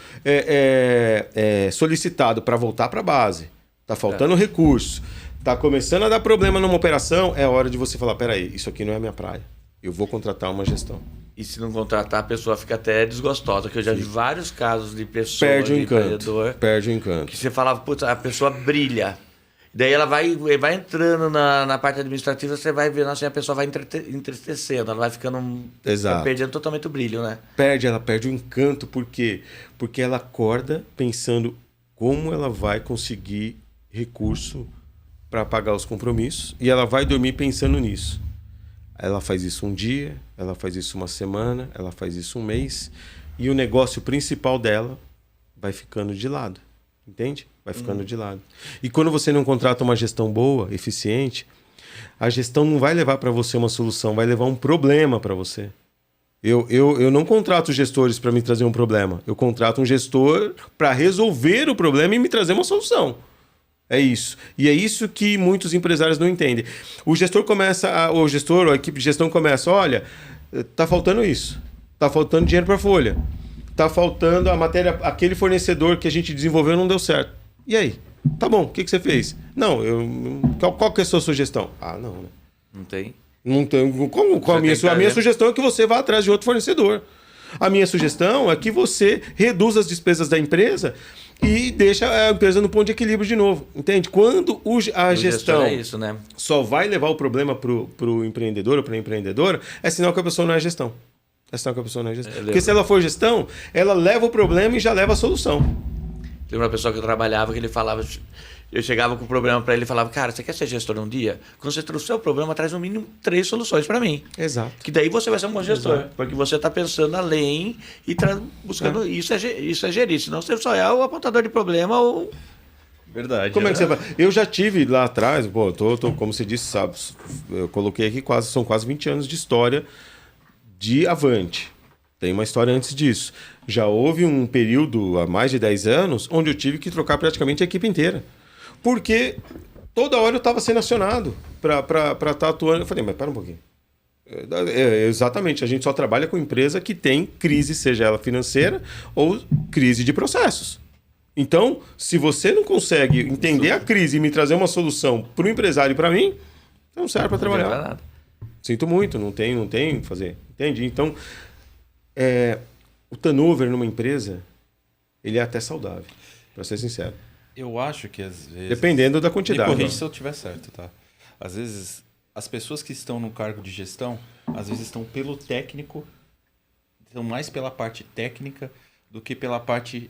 solicitado para voltar para a base, está faltando recurso, está começando a dar problema numa operação, é hora de você falar, peraí, isso aqui não é a minha praia. Eu vou contratar uma gestão.
E se não contratar, a pessoa fica até desgostosa, que eu já vi vários casos de pessoas,
perde o encanto.
Que você falava, putz, a pessoa brilha. Daí ela vai entrando na parte administrativa, você vai vendo assim, a pessoa vai entristecendo, ela vai ficando...
Exato.
Vai perdendo totalmente o brilho, né?
Ela perde o encanto, por quê? Porque ela acorda pensando como ela vai conseguir recurso para pagar os compromissos e ela vai dormir pensando nisso. Ela faz isso um dia, ela faz isso uma semana, ela faz isso um mês e o negócio principal dela vai ficando de lado, entende? Vai ficando de lado. E quando você não contrata uma gestão boa, eficiente, a gestão não vai levar para você uma solução, vai levar um problema para você. Eu não contrato gestores para me trazer um problema. Eu contrato um gestor para resolver o problema e me trazer uma solução. É isso. E é isso que muitos empresários não entendem. O gestor ou a equipe de gestão começa, olha, tá faltando isso. Tá faltando dinheiro para folha. Tá faltando a matéria, aquele fornecedor que a gente desenvolveu não deu certo. E aí? Tá bom, o que você fez? Não, qual que é a sua sugestão? Ah, não, né?
Não tem.
Não tem. A minha sugestão é que você vá atrás de outro fornecedor. A minha sugestão é que você reduza as despesas da empresa e deixa a empresa no ponto de equilíbrio de novo. Entende? Quando a gestão
é isso, né?
só vai levar o problema pro empreendedor ou para a empreendedora, é sinal que a pessoa não é gestão. Porque se ela for gestão, ela leva o problema e já leva a solução.
Tem uma pessoa que eu trabalhava que ele falava... Eu chegava com o problema para ele e falava, cara, você quer ser gestor um dia? Quando você trouxer o problema, traz no mínimo 3 soluções para mim.
Exato.
Que daí você vai ser um bom gestor.
Exato.
Porque você está pensando além e buscando... Isso é gerir. Senão você só é o apontador de problema ou...
Verdade.
Como é que você faz? Eu já tive lá atrás, como você disse, sabe, eu coloquei aqui são quase 20 anos de história de Avante. Tem uma história antes disso. Já houve um período, há mais de 10 anos, onde eu tive que trocar praticamente a equipe inteira. Porque toda hora eu estava sendo acionado para estar atuando. Eu falei, mas pera um pouquinho. Exatamente, a gente só trabalha com empresa que tem crise, seja ela financeira ou crise de processos. Então, se você não consegue entender a crise e me trazer uma solução para o empresário e para mim, não serve para trabalhar.
Não nada.
Sinto muito, não tem o que fazer. Entende? Então, o turnover numa empresa, ele é até saudável, para ser sincero.
Eu acho que às vezes...
Dependendo da quantidade.
Me corrija se eu estiver certo, tá? Às vezes, as pessoas que estão no cargo de gestão, às vezes estão pelo técnico, estão mais pela parte técnica do que pela parte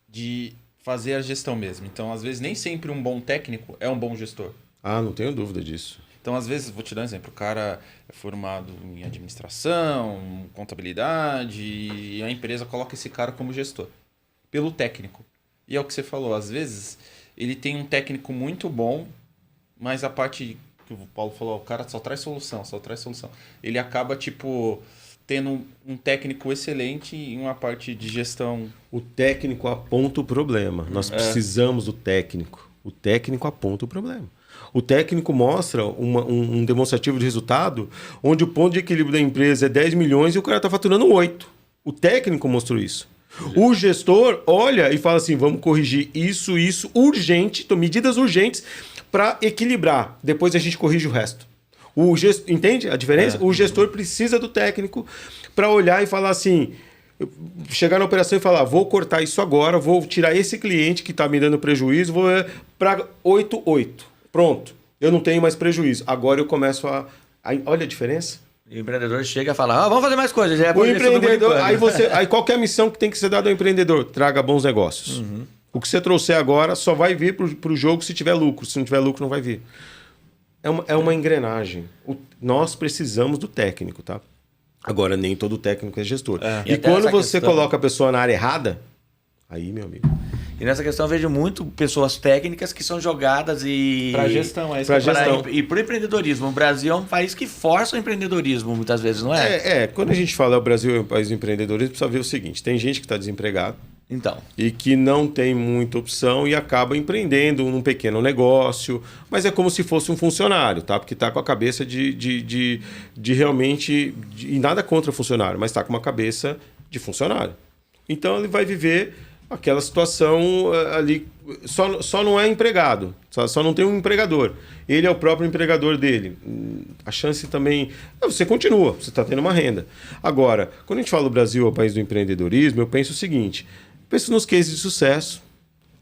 de fazer a gestão mesmo. Então, às vezes, nem sempre um bom técnico é um bom gestor.
Ah, não tenho dúvida disso.
Então, às vezes, vou te dar um exemplo, o cara é formado em administração, contabilidade, e a empresa coloca esse cara como gestor, pelo técnico. E é o que você falou, às vezes ele tem um técnico muito bom, mas a parte que o Paulo falou, o cara só traz solução. Ele acaba, tendo um técnico excelente e uma parte de gestão.
O técnico aponta o problema. Nós precisamos do técnico. O técnico aponta o problema. O técnico mostra um demonstrativo de resultado onde o ponto de equilíbrio da empresa é 10 milhões e o cara está faturando 8. O técnico mostrou isso. O gestor olha e fala assim, vamos corrigir isso, urgente, medidas urgentes para equilibrar. Depois a gente corrige o resto. Entende a diferença? O gestor precisa do técnico para olhar e falar assim, chegar na operação e falar, vou cortar isso agora, vou tirar esse cliente que está me dando prejuízo, vou para 8-8. Pronto, eu não tenho mais prejuízo. Agora eu começo a... Olha a diferença.
E o empreendedor chega e fala, vamos fazer mais coisas.
O empreendedor, aí qual que é a missão que tem que ser dada ao empreendedor? Traga bons negócios. Uhum. O que você trouxer agora só vai vir para o jogo se tiver lucro. Se não tiver lucro, não vai vir. É uma engrenagem. Nós precisamos do técnico, tá? Agora, nem todo técnico é gestor. E quando você coloca a pessoa na área errada, aí, meu amigo...
E nessa questão eu vejo muito pessoas técnicas que são jogadas
para gestão,
e para o empreendedorismo. O Brasil é um país que força o empreendedorismo muitas vezes, não é?
Quando a gente fala o Brasil é um país de empreendedorismo, precisa ver o seguinte, tem gente que está desempregado e que não tem muita opção e acaba empreendendo num pequeno negócio, mas é como se fosse um funcionário, tá? Porque está com a cabeça de realmente... E nada contra o funcionário, mas está com uma cabeça de funcionário. Então ele vai viver... aquela situação ali, só não é empregado, só não tem um empregador. Ele é o próprio empregador dele. A chance também... Você continua, você está tendo uma renda. Agora, quando a gente fala o Brasil é o país do empreendedorismo, eu penso o seguinte, penso nos cases de sucesso,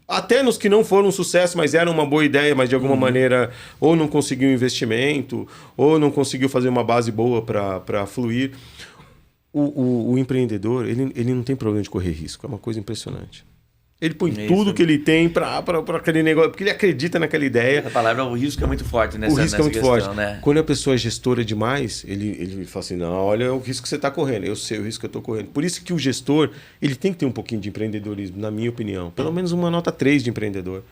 até nos que não foram um sucesso, mas eram uma boa ideia, mas de alguma maneira ou não conseguiu investimento, ou não conseguiu fazer uma base boa para fluir. O empreendedor, ele não tem problema de correr risco. É uma coisa impressionante. Ele põe tudo que ele tem para aquele negócio, porque ele acredita naquela ideia.
A palavra, o risco é muito forte nessa questão. O risco é muito forte. Né?
Quando a pessoa é gestora demais, ele fala assim, não, olha o risco que você está correndo. Eu sei o risco que eu estou correndo. Por isso que o gestor, ele tem que ter um pouquinho de empreendedorismo, na minha opinião. Pelo menos uma nota 3 de empreendedor.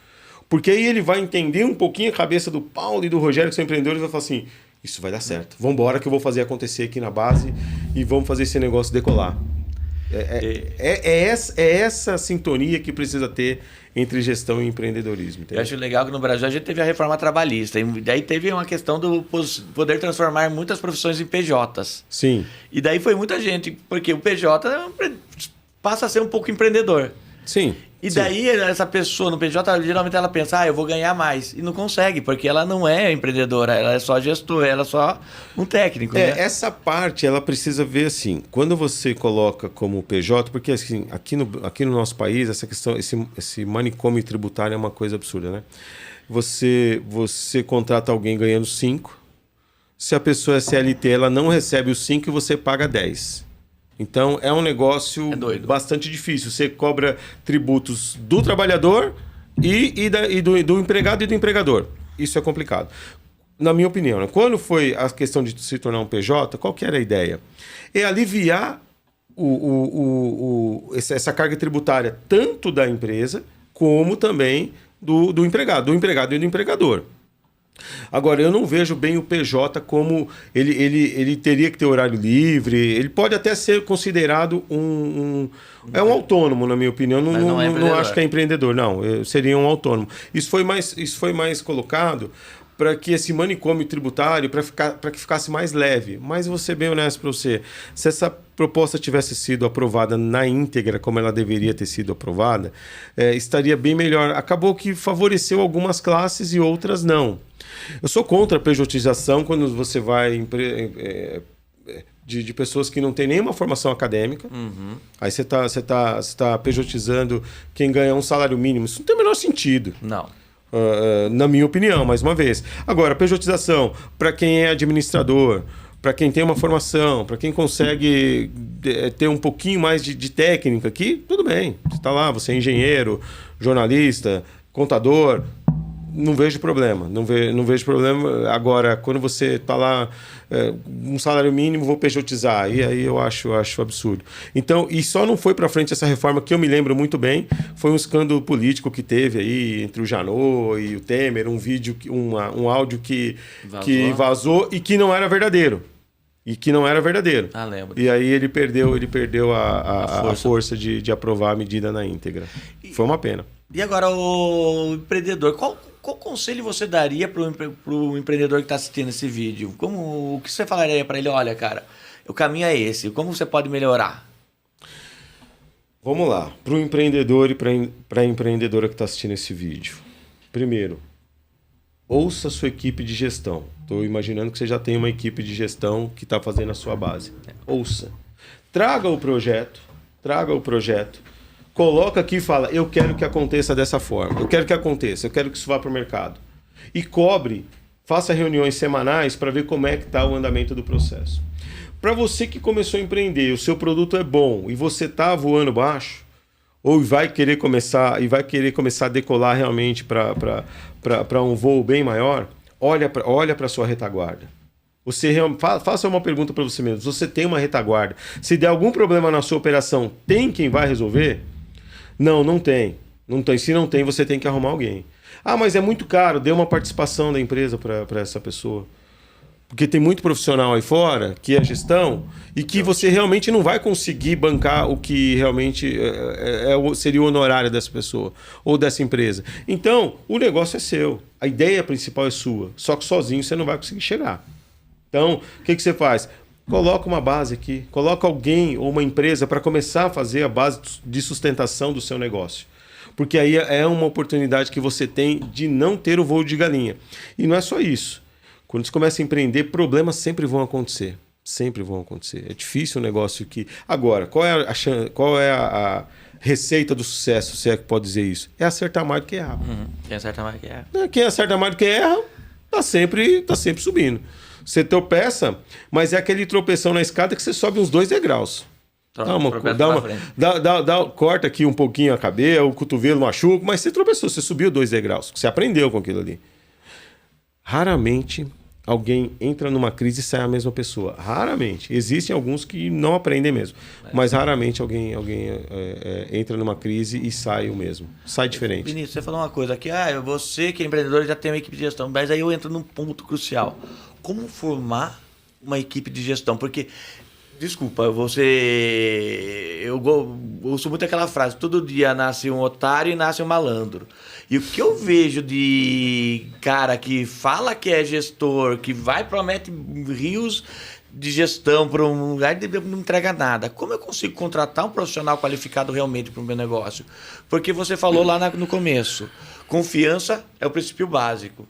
Porque aí ele vai entender um pouquinho a cabeça do Paulo e do Rogério, que são empreendedores, e vai falar assim... Isso vai dar certo. Vamos embora que eu vou fazer acontecer aqui na base e vamos fazer esse negócio decolar. É essa sintonia que precisa ter entre gestão e empreendedorismo. Entendeu?
Eu acho legal que no Brasil a gente teve a reforma trabalhista. E daí teve uma questão do poder transformar muitas profissões em PJs.
Sim.
E daí foi muita gente, porque o PJ passa a ser um pouco empreendedor.
Sim.
E daí essa pessoa no PJ, geralmente ela pensa, eu vou ganhar mais. E não consegue, porque ela não é empreendedora, ela é só gestora, ela é só um técnico. Né?
Essa parte ela precisa ver assim, quando você coloca como PJ, porque assim, aqui no nosso país, essa questão, esse manicômio tributário é uma coisa absurda, né? Você contrata alguém ganhando 5, se a pessoa é CLT, ela não recebe os 5 e você paga 10. Então, é um negócio bastante difícil. Você cobra tributos do trabalhador e do empregado e do empregador. Isso é complicado. Na minha opinião, né? Quando foi a questão de se tornar um PJ, qual que era a ideia? É aliviar essa carga tributária tanto da empresa como também do empregado e do empregador. Agora, eu não vejo bem o PJ como ele teria que ter horário livre. Ele pode até ser considerado é um autônomo, na minha opinião. Não acho que é empreendedor, não. Seria um autônomo. Isso foi mais colocado para que esse manicômio tributário, para que ficasse mais leve. Mas eu vou ser bem honesto para você, se essa proposta tivesse sido aprovada na íntegra, como ela deveria ter sido aprovada, estaria bem melhor. Acabou que favoreceu algumas classes e outras não. Eu sou contra a pejotização quando você vai de pessoas que não têm nenhuma formação acadêmica. Aí você tá pejotizando quem ganha um salário mínimo. Isso não tem o menor sentido.
Não.
Na minha opinião, mais uma vez. Agora, pejotização para quem é administrador, para quem tem uma formação, para quem consegue ter um pouquinho mais de técnica aqui, tudo bem. Você está lá, você é engenheiro, jornalista, contador, não vejo problema. Não vejo problema. Agora, quando você está lá, um salário mínimo, vou pejotizar. E aí eu acho absurdo. Então, e só não foi para frente essa reforma, que eu me lembro muito bem, foi um escândalo político que teve aí entre o Janot e o Temer, um vídeo, um áudio que vazou e que não era verdadeiro.
Lembro.
E aí ele perdeu a força de aprovar a medida na íntegra. Foi uma pena.
E agora, o empreendedor, qual conselho você daria para o empreendedor que está assistindo esse vídeo? O que você falaria para ele? Olha, cara, o caminho é esse. Como você pode melhorar?
Vamos lá. Para o empreendedor e para a empreendedora que está assistindo esse vídeo. Primeiro, ouça a sua equipe de gestão. Estou imaginando que você já tem uma equipe de gestão que está fazendo a sua base. Ouça. Traga o projeto. Coloca aqui e fala, eu quero que aconteça dessa forma. Eu quero que isso vá para o mercado. E faça reuniões semanais para ver como é que está o andamento do processo. Para você que começou a empreender, o seu produto é bom e você está voando baixo, ou vai querer começar a decolar realmente para um voo bem maior, olha para a sua retaguarda. Faça uma pergunta para você mesmo. Você tem uma retaguarda? Se der algum problema na sua operação, tem quem vai resolver? Não tem. Se não tem, você tem que arrumar alguém. Ah, mas é muito caro. Dê uma participação da empresa para essa pessoa. Porque tem muito profissional aí fora, que é gestão, e que você realmente não vai conseguir bancar o que realmente seria o honorário dessa pessoa ou dessa empresa. Então, o negócio é seu. A ideia principal é sua. Só que sozinho você não vai conseguir chegar. Então, o que você faz? Coloca uma base aqui. Coloca alguém ou uma empresa para começar a fazer a base de sustentação do seu negócio. Porque aí é uma oportunidade que você tem de não ter o voo de galinha. E não é só isso. Quando você começa a empreender, problemas sempre vão acontecer. Sempre vão acontecer. É difícil o negócio que... Agora, qual é a receita do sucesso, se é que pode dizer isso? É acertar mais do que errar.
Quem acerta mais do que erra.
Quem acerta mais do que erra, tá sempre subindo. Você tropeça, mas é aquele tropeção na escada que você sobe uns 2 degraus. Corta aqui um pouquinho a cabeça, o cotovelo machuca, mas você tropeçou, você subiu 2 degraus. Você aprendeu com aquilo ali. Raramente alguém entra numa crise e sai a mesma pessoa. Raramente. Existem alguns que não aprendem mesmo. Mas raramente alguém entra numa crise e sai o mesmo. Sai diferente.
Vinícius, você falou uma coisa aqui. Você que é empreendedor já tem uma equipe de gestão. Mas aí eu entro num ponto crucial. Como formar uma equipe de gestão? Porque, desculpa, eu ouço muito aquela frase, todo dia nasce um otário e nasce um malandro. E o que eu vejo de cara que fala que é gestor, que promete rios de gestão para um lugar e não entrega nada. Como eu consigo contratar um profissional qualificado realmente para o meu negócio? Porque você falou lá no começo, confiança é o princípio básico.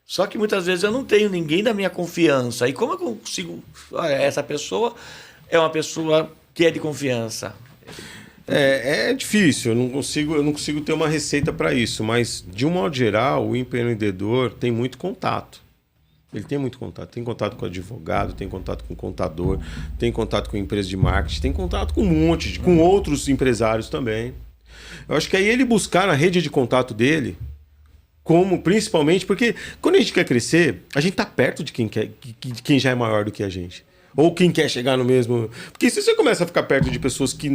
Só que muitas vezes eu não tenho ninguém da minha confiança. E como eu consigo... Essa pessoa é uma pessoa que é de confiança.
É difícil, eu não consigo ter uma receita para isso, mas de um modo geral, o empreendedor tem muito contato. Ele tem muito contato. Tem contato com advogado, tem contato com contador, tem contato com empresa de marketing, tem contato com com outros empresários também. Eu acho que aí ele buscar na rede de contato dele, principalmente, porque quando a gente quer crescer, a gente está perto de quem já é maior do que a gente. Ou quem quer chegar no mesmo... Porque se você começa a ficar perto de pessoas que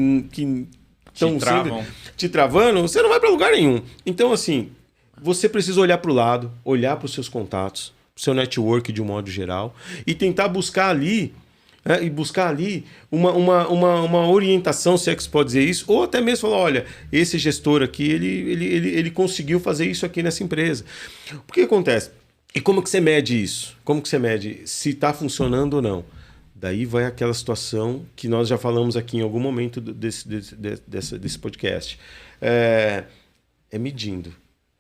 estão sempre te travando, você não vai para lugar nenhum. Então, assim, você precisa olhar para o lado, olhar para os seus contatos, para o seu network de um modo geral, e tentar buscar ali uma orientação, se é que se pode dizer isso, ou até mesmo falar, olha, esse gestor aqui, ele conseguiu fazer isso aqui nessa empresa. O que acontece? E como que você mede isso? Como que você mede se está funcionando ou não? Daí vai aquela situação que nós já falamos aqui em algum momento desse podcast. É medindo.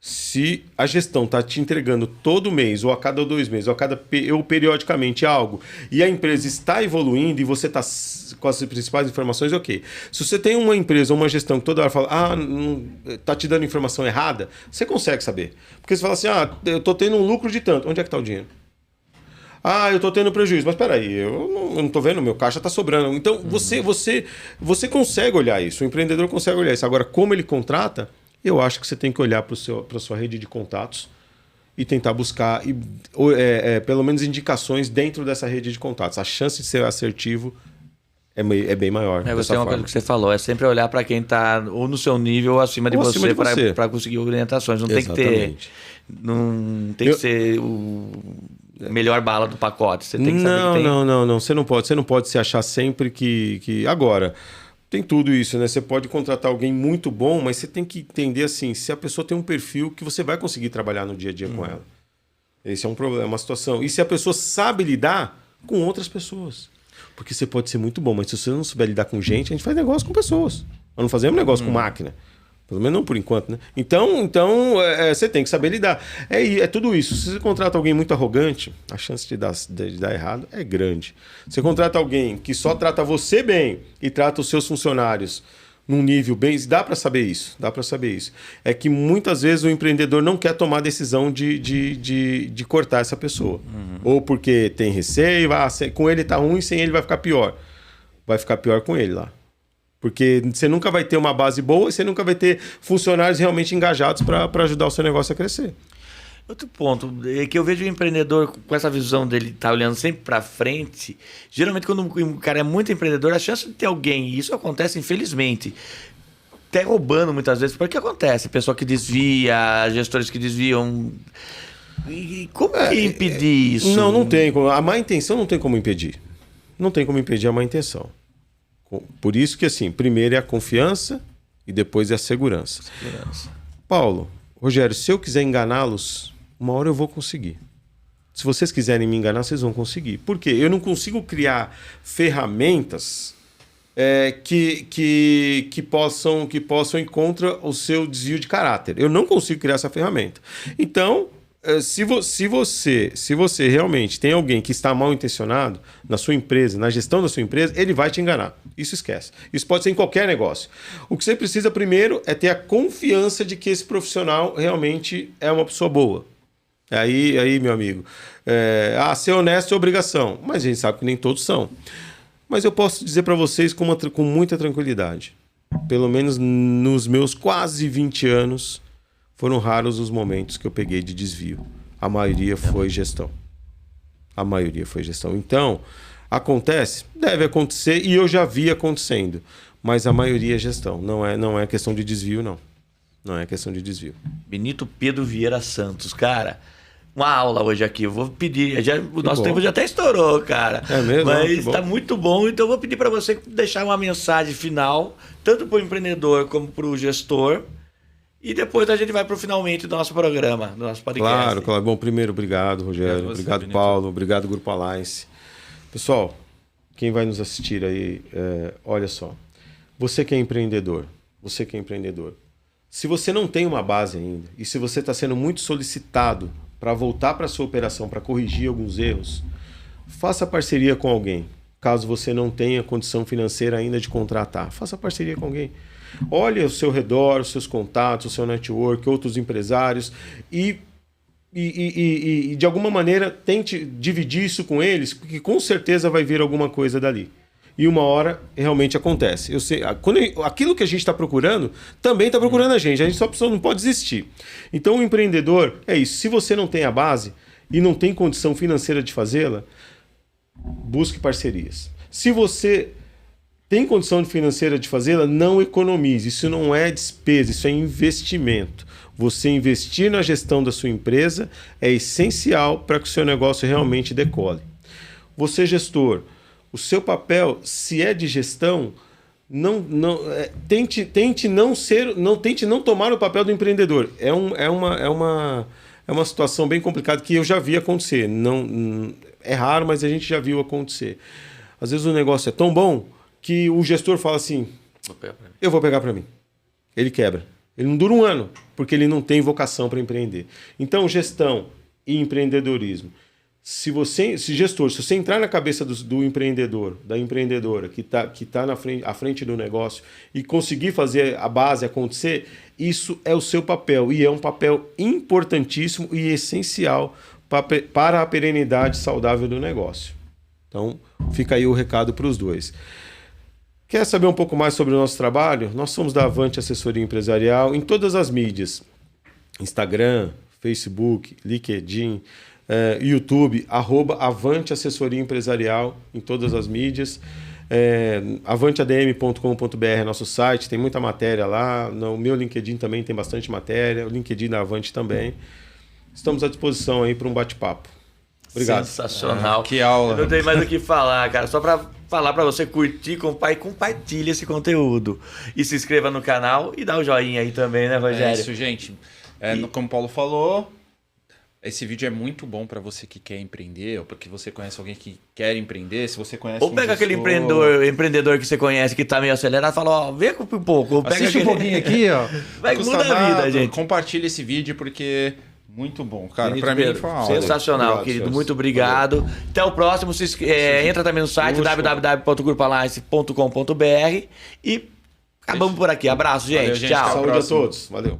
Se a gestão está te entregando todo mês, ou a cada 2 meses, ou periodicamente algo, e a empresa está evoluindo e você está com as principais informações, ok. Se você tem uma empresa ou uma gestão que toda hora fala, está te dando informação errada, você consegue saber. Porque você fala assim, eu estou tendo um lucro de tanto. Onde é que está o dinheiro? Eu estou tendo prejuízo. Mas peraí, eu não estou vendo, meu caixa está sobrando. Então, você consegue olhar isso, o empreendedor consegue olhar isso. Agora, como ele contrata... Eu acho que você tem que olhar para a sua rede de contatos e tentar buscar pelo menos indicações dentro dessa rede de contatos. A chance de ser assertivo é bem maior.
Você é uma coisa que você falou, é sempre olhar para quem está ou no seu nível ou acima de você para conseguir orientações. Não tem que ter. Não tem que ser o melhor bala do pacote. Você tem que saber que tem...
Não. Você não pode se achar sempre que... Agora... Tem tudo isso, né? Você pode contratar alguém muito bom, mas você tem que entender assim, se a pessoa tem um perfil que você vai conseguir trabalhar no dia a dia com ela. Esse é um problema, uma situação. E se a pessoa sabe lidar com outras pessoas. Porque você pode ser muito bom, mas se você não souber lidar com gente, a gente faz negócio com pessoas. Nós não fazemos negócio com máquina. Pelo menos não por enquanto, né? Então você tem que saber lidar. É tudo isso. Se você contrata alguém muito arrogante, a chance de dar errado é grande. Você contrata alguém que só trata você bem e trata os seus funcionários num nível bem... Dá para saber isso. É que muitas vezes o empreendedor não quer tomar a decisão de cortar essa pessoa. Ou porque tem receio, com ele tá ruim, sem ele vai ficar pior. Vai ficar pior com ele lá. Porque você nunca vai ter uma base boa e você nunca vai ter funcionários realmente engajados para ajudar o seu negócio a crescer.
Outro ponto é que eu vejo o empreendedor com essa visão dele estar olhando sempre para frente. Geralmente, quando um cara é muito empreendedor, a chance de ter alguém, e isso acontece infelizmente, até roubando muitas vezes, porque acontece, pessoa que desvia, gestores que desviam. E como que impedir isso?
Não tem como. A má intenção não tem como impedir. Não tem como impedir a má intenção. Por isso que, assim, primeiro é a confiança e depois é a segurança. Paulo, Rogério, se eu quiser enganá-los, uma hora eu vou conseguir. Se vocês quiserem me enganar, vocês vão conseguir. Por quê? Eu não consigo criar ferramentas que possam ir contra o seu desvio de caráter. Eu não consigo criar essa ferramenta. Então... Se você realmente tem alguém que está mal intencionado na sua empresa, na gestão da sua empresa, ele vai te enganar. Isso esquece. Isso pode ser em qualquer negócio. O que você precisa primeiro é ter a confiança de que esse profissional realmente é uma pessoa boa. Aí meu amigo, ser honesto é obrigação. Mas a gente sabe que nem todos são. Mas eu posso dizer para vocês com muita tranquilidade. Pelo menos nos meus quase 20 anos... Foram raros os momentos que eu peguei de desvio. A maioria foi gestão. Então, acontece? Deve acontecer e eu já vi acontecendo. Mas a maioria é gestão. Não é questão de desvio, não. Não é questão de desvio.
Benito Pedro Vieira Santos, cara. Uma aula hoje aqui. Eu vou pedir. O nosso tempo já até estourou, cara.
É mesmo?
Mas está muito bom. Então eu vou pedir para você deixar uma mensagem final, tanto para o empreendedor como para o gestor. E depois a gente vai para o finalmente do nosso programa, do nosso podcast.
Claro. Bom, primeiro, obrigado, Rogério. Obrigado, Paulo. Obrigado, Grupo Alliance. Pessoal, quem vai nos assistir aí, olha só. Você que é empreendedor, se você não tem uma base ainda, e se você está sendo muito solicitado para voltar para a sua operação, para corrigir alguns erros, faça parceria com alguém. Caso você não tenha condição financeira ainda de contratar, faça parceria com alguém. Olhe ao seu redor, os seus contatos, o seu network, outros empresários e de alguma maneira tente dividir isso com eles, porque com certeza vai vir alguma coisa dali. E uma hora realmente acontece. Eu sei, aquilo que a gente está procurando também está procurando a gente só não pode desistir. Então o empreendedor é isso. Se você não tem a base e não tem condição financeira de fazê-la, busque parcerias. Se você tem condição financeira de fazê-la, não economize. Isso não é despesa, isso é investimento. Você investir na gestão da sua empresa é essencial para que o seu negócio realmente decole. Você, gestor, o seu papel, se é de gestão, tente não tomar o papel do empreendedor. É é uma situação bem complicada que eu já vi acontecer. Não, é raro, mas a gente já viu acontecer. Às vezes o negócio é tão bom que o gestor fala assim, eu vou pegar para mim. Ele quebra. Ele não dura um ano, porque ele não tem vocação para empreender. Então, gestão e empreendedorismo. Se você entrar na cabeça do empreendedor, da empreendedora que tá à frente do negócio e conseguir fazer a base acontecer, isso é o seu papel. E é um papel importantíssimo e essencial para a perenidade saudável do negócio. Então, fica aí o recado para os dois. Quer saber um pouco mais sobre o nosso trabalho? Nós somos da Avante Assessoria Empresarial em todas as mídias. Instagram, Facebook, LinkedIn, YouTube, @Avante Assessoria Empresarial em todas as mídias. avanteadm.com.br é nosso site, tem muita matéria lá. No meu LinkedIn também tem bastante matéria. O LinkedIn da Avante também. Estamos à disposição aí para um bate-papo. Obrigado.
Sensacional.
Que aula.
Eu não tenho mais o que falar, cara. Só para falar para você curtir, compartilhe esse conteúdo. E se inscreva no canal e dá o joinha aí também, né, Rogério?
É isso, gente. Como o Paulo falou, esse vídeo é muito bom para você que quer empreender, ou porque você conhece alguém que quer empreender, se você conhece
ou pega aquele empreendedor que você conhece que tá meio acelerado e fala, ó, vê um pouco. Ou pega
assiste um pouquinho aqui, ó.
Vai mudar a vida, gente.
Compartilha esse vídeo porque... Muito bom, cara. Para mim foi uma aula.
Sensacional, obrigado, querido. Senhores. Muito obrigado. Valeu. Até o próximo. Entra também no site www.grupalliance.com.br e acabamos por aqui. Abraço, gente.
Valeu, gente.
Tchau.
Saúde a todos. Valeu.